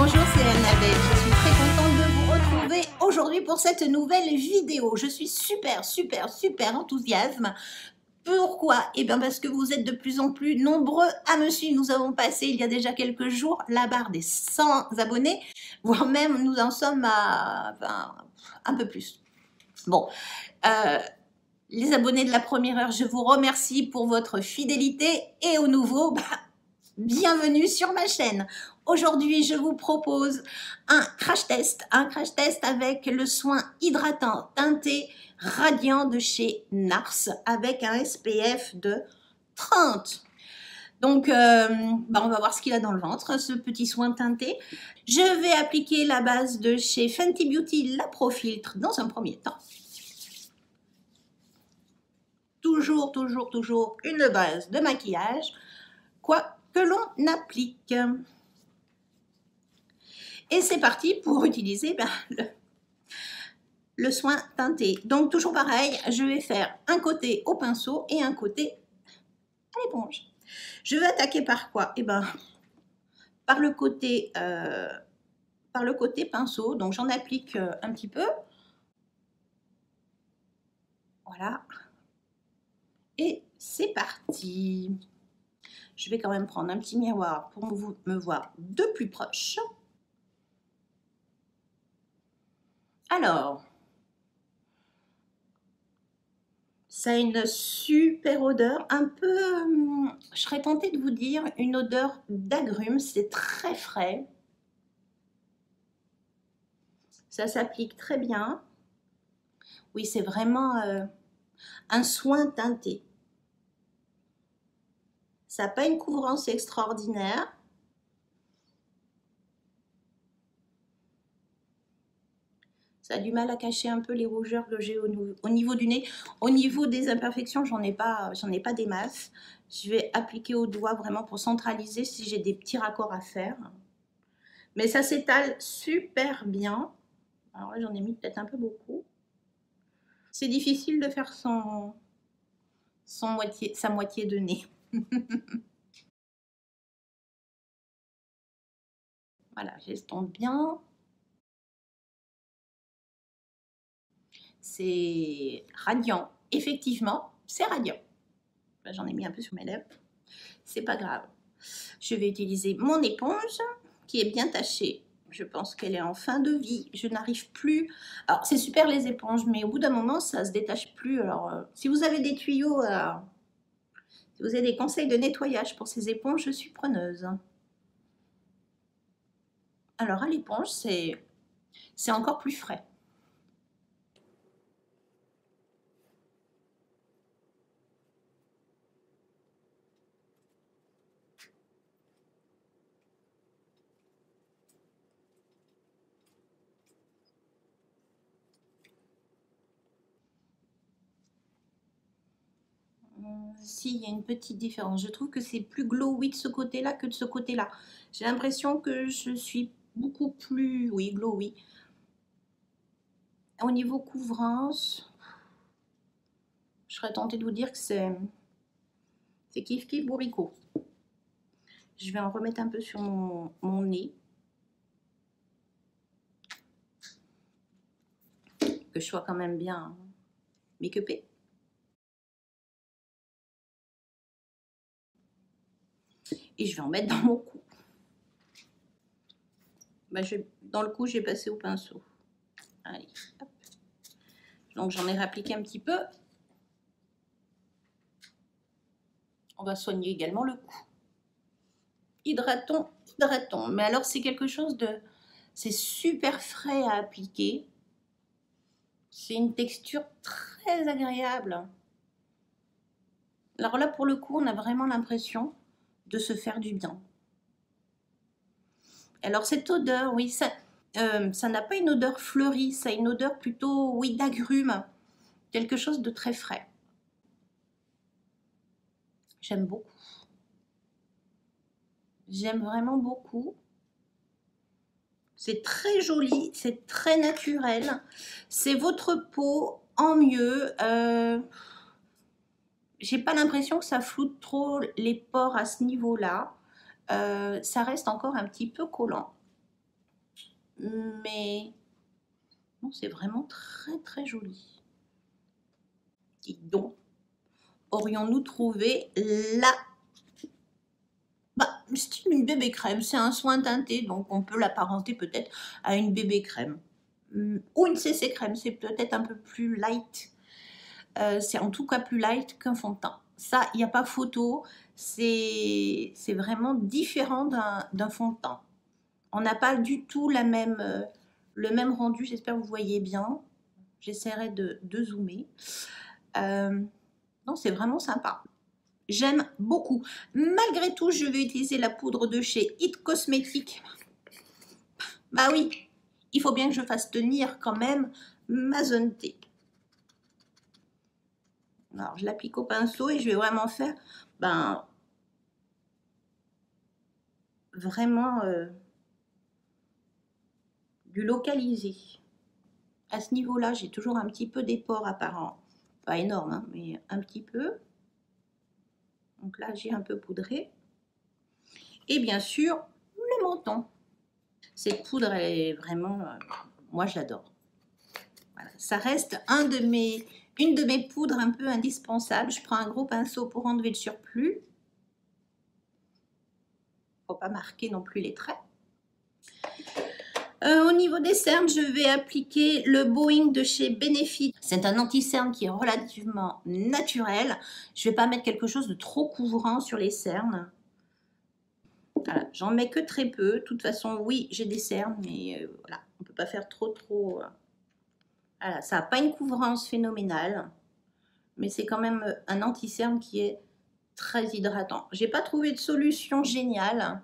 Bonjour, c'est Annabelle. Je suis très contente de vous retrouver aujourd'hui pour cette nouvelle vidéo. Je suis super enthousiaste. Pourquoi? Eh bien parce que vous êtes de plus en plus nombreux à me suivre. Nous avons passé il y a déjà quelques jours la barre des 100 abonnés, voire même nous en sommes à un peu plus. Bon, les abonnés de la première heure, je vous remercie pour votre fidélité et aux nouveaux, bienvenue sur ma chaîne. Aujourd'hui, je vous propose un crash test avec le soin hydratant teinté radiant de chez NARS avec un SPF de 30. Donc, on va voir ce qu'il a dans le ventre, ce petit soin teinté. Je vais appliquer la base de chez Fenty Beauty, la Pro Filtre, dans un premier temps. Toujours une base de maquillage, quoi que l'on applique. Et c'est parti pour utiliser le soin teinté. Donc toujours pareil, je vais faire un côté au pinceau et un côté à l'éponge. Je vais attaquer par quoi? Eh bien, par le côté pinceau. Donc j'en applique un petit peu. Voilà. Et c'est parti. Je vais quand même prendre un petit miroir pour me voir de plus proche. Alors, ça a une super odeur, un peu, je serais tentée de vous dire, une odeur d'agrumes, c'est très frais. Ça s'applique très bien. Oui, c'est vraiment un soin teinté. Ça n'a pas une couvrance extraordinaire. Ça a du mal à cacher un peu les rougeurs que j'ai au niveau du nez. Au niveau des imperfections, j'en ai pas des masses. Je vais appliquer au doigt vraiment pour centraliser si j'ai des petits raccords à faire. Mais ça s'étale super bien. Alors là, j'en ai mis peut-être un peu beaucoup. C'est difficile de faire sa moitié de nez. Voilà, j'estompe bien. C'est radiant. Effectivement, c'est radiant. Là, j'en ai mis un peu sur mes lèvres. C'est pas grave. Je vais utiliser mon éponge qui est bien tachée. Je pense qu'elle est en fin de vie. Je n'arrive plus. Alors, c'est super les éponges, mais au bout d'un moment, ça se détache plus. Alors, si vous avez des tuyaux, si vous avez des conseils de nettoyage pour ces éponges, je suis preneuse. Alors, à l'éponge, c'est encore plus frais. Si, il y a une petite différence. Je trouve que c'est plus glowy de ce côté-là que de ce côté-là. J'ai l'impression que je suis beaucoup plus, oui, glowy. Au niveau couvrance, je serais tentée de vous dire que c'est kiff kiff bourricot. Je vais en remettre un peu sur mon nez. Que je sois quand même bien make-upée. Et je vais en mettre dans mon cou. Dans le cou, j'ai passé au pinceau. Allez, hop. Donc j'en ai réappliqué un petit peu. On va soigner également le cou. Hydratons. Mais alors c'est quelque chose de... C'est super frais à appliquer. C'est une texture très agréable. Alors là, pour le coup, on a vraiment l'impression de se faire du bien. Alors cette odeur, oui, ça n'a pas une odeur fleurie, ça a une odeur plutôt, oui, d'agrumes. Quelque chose de très frais. J'aime beaucoup. J'aime vraiment beaucoup. C'est très joli, c'est très naturel. C'est votre peau en mieux. J'ai pas l'impression que ça floute trop les pores à ce niveau-là. Ça reste encore un petit peu collant. mais non, c'est vraiment très très joli. Dites donc, aurions-nous trouvé la... Bah, style une bébé crème, c'est un soin teinté, donc on peut l'apparenter peut-être à une bébé crème. Ou une CC crème, c'est peut-être un peu plus light. C'est en tout cas plus light qu'un fond de teint. Ça, il n'y a pas photo, c'est vraiment différent d'un fond de teint. On n'a pas du tout le même rendu, j'espère que vous voyez bien. J'essaierai de zoomer. Non, c'est vraiment sympa. J'aime beaucoup. Malgré tout, je vais utiliser la poudre de chez It Cosmetics. Bah oui, il faut bien que je fasse tenir quand même ma zone T. Alors, je l'applique au pinceau et je vais vraiment faire, vraiment du localisé. À ce niveau-là, j'ai toujours un petit peu des pores apparents. Pas énorme, hein, mais un petit peu. Donc là, j'ai un peu poudré. Et bien sûr, le menton. Cette poudre, elle est vraiment... moi, je l'adore. Voilà. Ça reste une de mes poudres un peu indispensables. Je prends un gros pinceau pour enlever le surplus. Faut pas marquer non plus les traits. Au niveau des cernes, je vais appliquer le Boeing de chez Benefit. C'est un anti-cerne qui est relativement naturel. Je ne vais pas mettre quelque chose de trop couvrant sur les cernes. Voilà, j'en mets que très peu. De toute façon, oui, j'ai des cernes, mais voilà, on ne peut pas faire trop. Voilà, ça n'a pas une couvrance phénoménale, mais c'est quand même un anti-cerne qui est très hydratant. J'ai pas trouvé de solution géniale.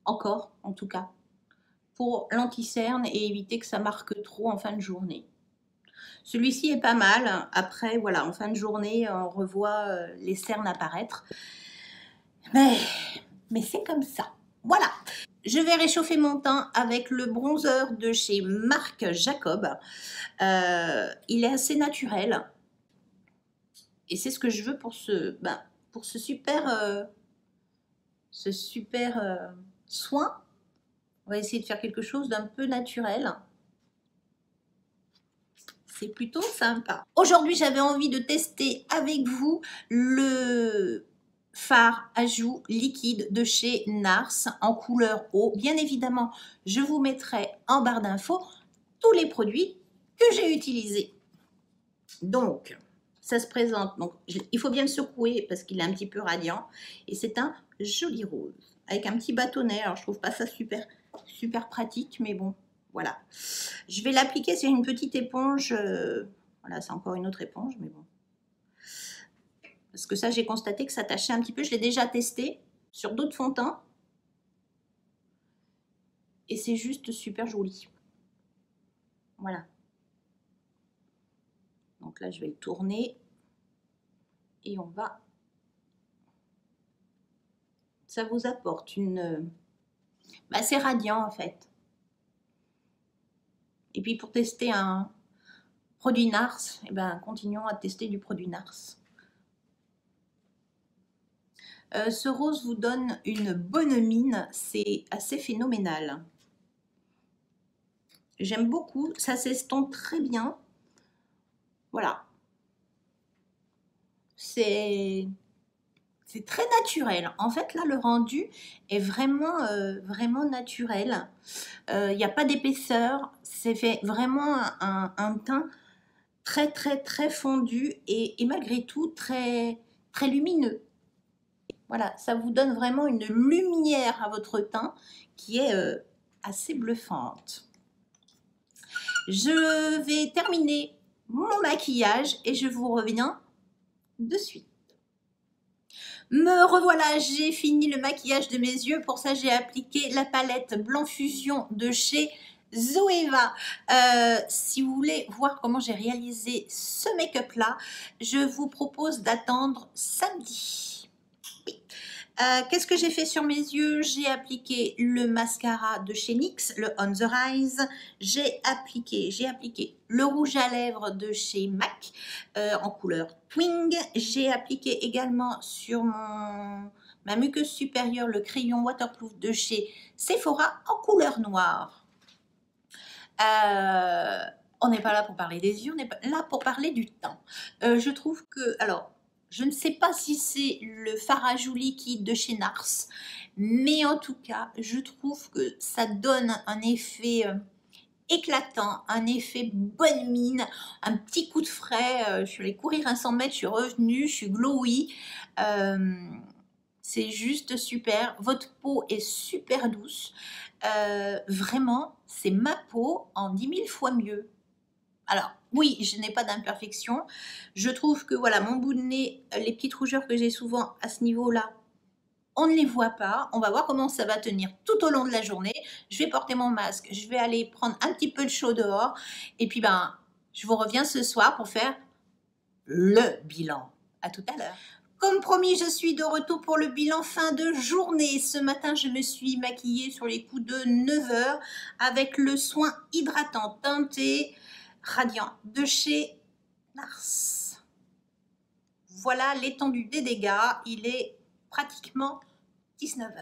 Encore, en tout cas, pour l'anti-cerne et éviter que ça marque trop en fin de journée. Celui-ci est pas mal. Après, voilà, en fin de journée, on revoit les cernes apparaître. Mais c'est comme ça. Voilà. Je vais réchauffer mon teint avec le bronzer de chez Marc Jacob. Il est assez naturel. Et c'est ce que je veux pour ce super soin. On va essayer de faire quelque chose d'un peu naturel. C'est plutôt sympa. Aujourd'hui, j'avais envie de tester avec vous le fard à joues liquide de chez NARS en couleur eau. Bien évidemment, je vous mettrai en barre d'infos tous les produits que j'ai utilisés. Donc, ça se présente. Donc, il faut bien le secouer parce qu'il est un petit peu radiant. Et c'est un joli rose avec un petit bâtonnet. Alors, je trouve pas ça super pratique, mais bon, voilà. Je vais l'appliquer sur une petite éponge. Voilà, c'est encore une autre éponge, mais bon. Parce que ça, j'ai constaté que ça tachait un petit peu. Je l'ai déjà testé sur d'autres fonds de teint. Et c'est juste super joli. Voilà. Donc là, je vais le tourner. Et on va... Ça vous apporte une... c'est radiant en fait. Et puis pour tester un produit NARS, continuons à tester du produit NARS. Ce rose vous donne une bonne mine, c'est assez phénoménal. J'aime beaucoup, ça s'estompe très bien. Voilà. C'est très naturel. En fait, là, le rendu est vraiment naturel. Il n'y a pas d'épaisseur. C'est fait vraiment un teint très fondu et malgré tout très lumineux. Voilà, ça vous donne vraiment une lumière à votre teint qui est assez bluffante. Je vais terminer mon maquillage et je vous reviens de suite. Me revoilà, j'ai fini le maquillage de mes yeux. Pour ça, j'ai appliqué la palette Blanc Fusion de chez Zoeva. Si vous voulez voir comment j'ai réalisé ce make-up là, je vous propose d'attendre samedi. Oui. Qu'est-ce que j'ai fait sur mes yeux? J'ai appliqué le mascara de chez NYX, le On The Rise. J'ai appliqué le rouge à lèvres de chez MAC en couleur Twing. J'ai appliqué également sur ma muqueuse supérieure, le crayon waterproof de chez Sephora en couleur noire. On n'est pas là pour parler des yeux, on est là pour parler du teint. Je trouve que, alors, je ne sais pas si c'est le fard à joues liquide de chez NARS, mais en tout cas, je trouve que ça donne un effet éclatant, un effet bonne mine, un petit coup de frais. Je suis allée courir un 100 mètres, je suis revenue, je suis glowy. C'est juste super. Votre peau est super douce. Vraiment, c'est ma peau en 10 000 fois mieux. Alors, oui, je n'ai pas d'imperfection. Je trouve que, voilà, mon bout de nez, les petites rougeurs que j'ai souvent à ce niveau-là, on ne les voit pas. On va voir comment ça va tenir tout au long de la journée. Je vais porter mon masque. Je vais aller prendre un petit peu de chaud dehors. Et puis, ben, je vous reviens ce soir pour faire le bilan. À tout à l'heure. Comme promis, je suis de retour pour le bilan fin de journée. Ce matin, je me suis maquillée sur les coups de 9 h avec le soin hydratant teinté radiant de chez NARS. Voilà l'étendue des dégâts. Il est pratiquement 19 h.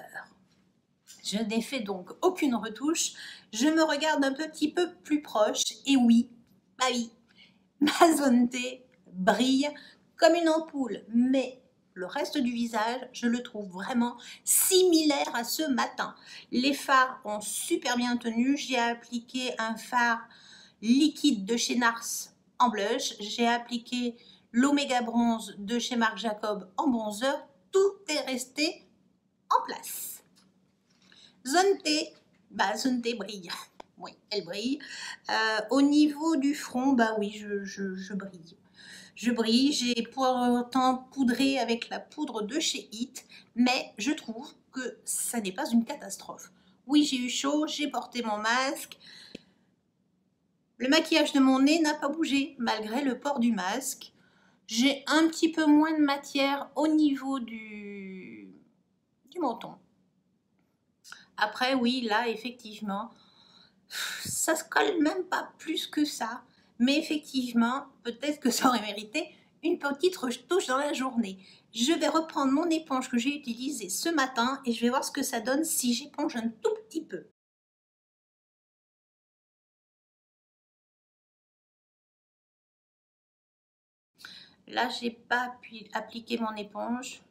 Je n'ai fait donc aucune retouche. Je me regarde un petit peu plus proche. Et oui, bah oui, ma zone T brille comme une ampoule. Mais le reste du visage, je le trouve vraiment similaire à ce matin. Les fards ont super bien tenu. J'ai appliqué un fard liquide de chez NARS en blush. J'ai appliqué l'Oméga Bronze de chez Marc Jacob en bronzer. Tout est resté en place. Zone T, bah zone T brille. Oui, elle brille. Au niveau du front, bah oui, je brille. Je brille, j'ai pourtant poudré avec la poudre de chez Hit, mais je trouve que ça n'est pas une catastrophe. Oui, j'ai eu chaud, j'ai porté mon masque. Le maquillage de mon nez n'a pas bougé malgré le port du masque. J'ai un petit peu moins de matière au niveau du menton. Après, oui, là, effectivement, ça se colle même pas plus que ça. Mais effectivement, peut-être que ça aurait mérité une petite retouche dans la journée. Je vais reprendre mon éponge que j'ai utilisée ce matin et je vais voir ce que ça donne si j'éponge un tout petit peu. Là, j'ai pas appliqué mon éponge.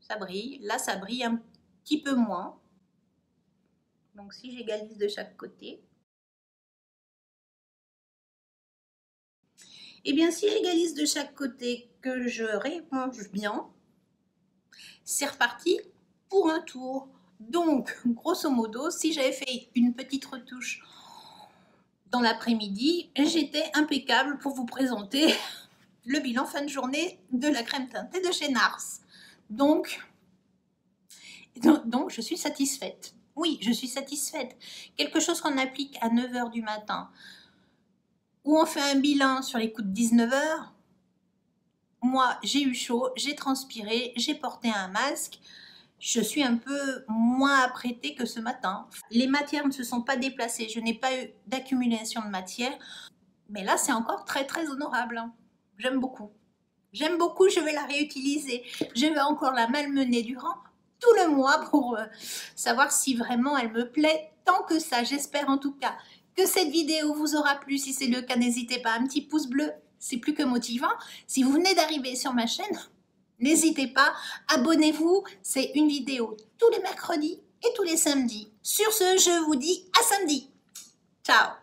Ça brille. Là, ça brille un petit peu moins. Donc, si j'égalise de chaque côté. Eh bien, si j'égalise de chaque côté, que je rééponge bien, c'est reparti pour un tour. Donc, grosso modo, si j'avais fait une petite retouche dans l'après-midi, j'étais impeccable pour vous présenter le bilan fin de journée de la crème teintée de chez NARS. Donc, je suis satisfaite. Oui, je suis satisfaite. Quelque chose qu'on applique à 9 h du matin, où on fait un bilan sur les coups de 19 h. Moi, j'ai eu chaud, j'ai transpiré, j'ai porté un masque. Je suis un peu moins apprêtée que ce matin. Les matières ne se sont pas déplacées. Je n'ai pas eu d'accumulation de matière. Mais là, c'est encore très, très honorable. J'aime beaucoup. J'aime beaucoup, je vais la réutiliser. Je vais encore la malmener durant tout le mois pour savoir si vraiment elle me plaît tant que ça. J'espère en tout cas que cette vidéo vous aura plu. Si c'est le cas, n'hésitez pas, un petit pouce bleu, c'est plus que motivant. Si vous venez d'arriver sur ma chaîne, n'hésitez pas, abonnez-vous. C'est une vidéo tous les mercredis et tous les samedis. Sur ce, je vous dis à samedi. Ciao!